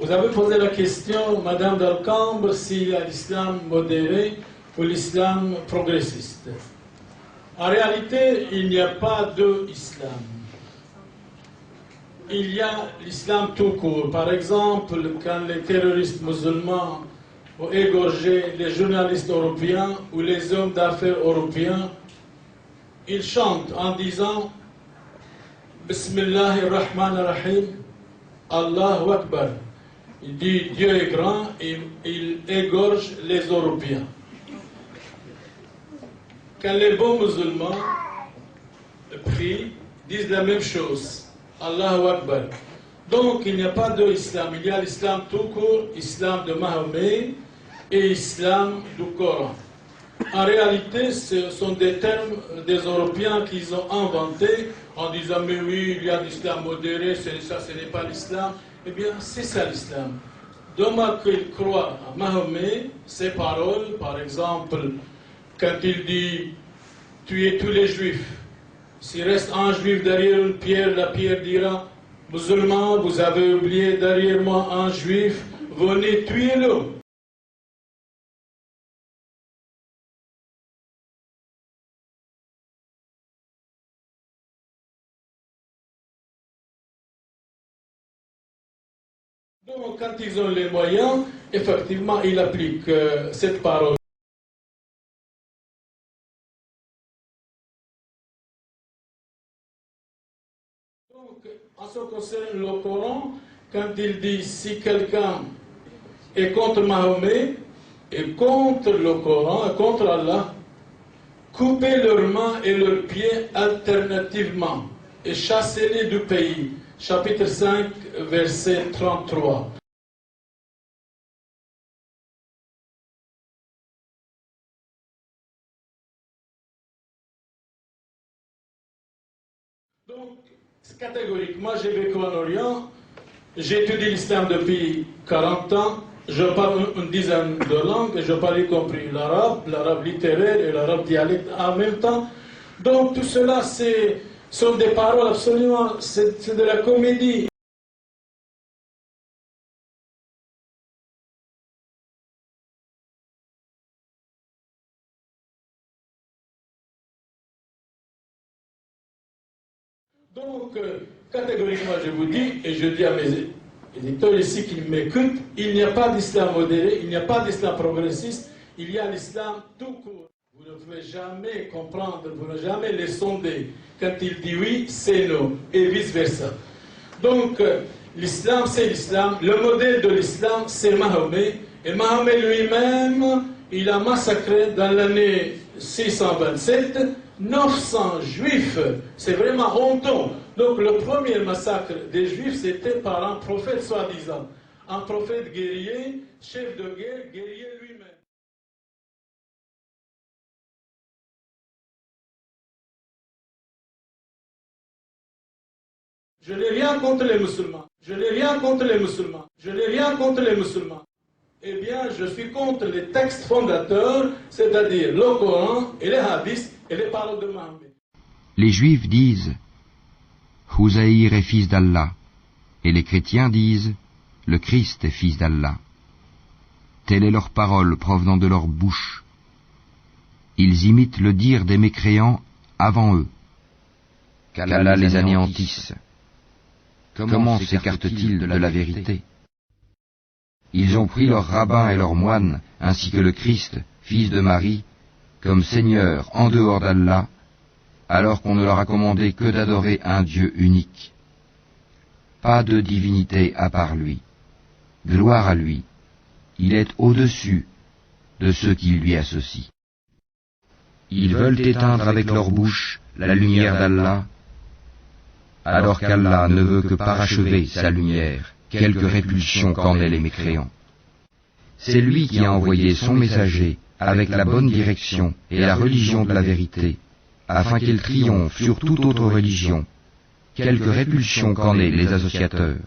Vous avez posé la question, Madame Delcambre, s'il y a l'islam modéré ou l'islam progressiste. En réalité, il n'y a pas deux islams. Il y a l'islam tout court. Par exemple, quand les terroristes musulmans ont égorgé les journalistes européens ou les hommes d'affaires européens, ils chantent en disant Bismillahirrahmanirrahim, Allahu Akbar. Il dit Dieu est grand et il égorge les Européens. Quand les bons musulmans prient, disent la même chose, Allahu Akbar. Donc il n'y a pas deux islam, il y a l'islam tout court, islam de Mahomet et islam du Coran. En réalité, ce sont des termes des Européens qu'ils ont inventés en disant mais oui, il y a l'islam modéré, ça ce n'est pas l'islam. Eh bien, c'est ça l'islam. Donc, qu'ils croient à Mahomet, ses paroles, par exemple, quand il dit tuez tous les juifs, s'il reste un juif derrière une pierre, la pierre dira musulman, vous avez oublié derrière moi un juif, venez tuez-le. Donc, quand ils ont les moyens, effectivement, ils appliquent cette parole. Donc, en ce qui concerne le Coran, quand il dit si quelqu'un est contre Mahomet et contre le Coran, et contre Allah, coupez leurs mains et leurs pieds alternativement et chassez-les du pays. Chapitre 5, verset 33. Donc, catégoriquement, j'ai vécu en Orient, j'ai étudié l'islam depuis 40 ans, je parle une dizaine de langues, et je parle y compris l'arabe littéraire et l'arabe dialecte en même temps. Donc tout cela, sont des paroles absolument, c'est de la comédie. Donc, catégoriquement, je vous dis, et je dis à mes éditeurs ici qui m'écoutent, il n'y a pas d'islam modéré, il n'y a pas d'islam progressiste, il y a l'islam tout court. Vous ne pouvez jamais comprendre, vous ne pouvez jamais les sonder. Quand il dit oui, c'est non, et vice-versa. Donc, l'islam, c'est l'islam. Le modèle de l'islam, c'est Mahomet. Et Mahomet lui-même, il a massacré dans l'année 627 900 juifs. C'est vraiment honteux. Donc, le premier massacre des juifs, c'était par un prophète soi-disant. Un prophète guerrier, chef de guerre, guerrier lui-même. Je n'ai rien contre les musulmans. Je n'ai rien contre les musulmans. Je n'ai rien contre les musulmans. Eh bien, je suis contre les textes fondateurs, c'est-à-dire le Coran et les hadiths et les paroles de Mahomet. Les Juifs disent « Houzaïr est fils d'Allah » et les chrétiens disent « Le Christ est fils d'Allah ». Telle est leur parole provenant de leur bouche. Ils imitent le dire des mécréants avant eux. Qu'Allah les anéantisse. Comment s'écartent-ils de la vérité? Ils ont pris leurs rabbins et leurs moines, ainsi que le Christ, fils de Marie, comme Seigneur en dehors d'Allah, alors qu'on ne leur a commandé que d'adorer un Dieu unique. Pas de divinité à part lui. Gloire à lui. Il est au-dessus de ceux qui lui associent. Ils veulent éteindre avec leur bouche la lumière d'Allah, alors qu'Allah ne veut que parachever sa lumière, quelque répulsion qu'en aient les mécréants. C'est lui qui a envoyé son messager avec la bonne direction et la religion de la vérité, afin qu'elle triomphe sur toute autre religion, quelque répulsion qu'en aient les associateurs.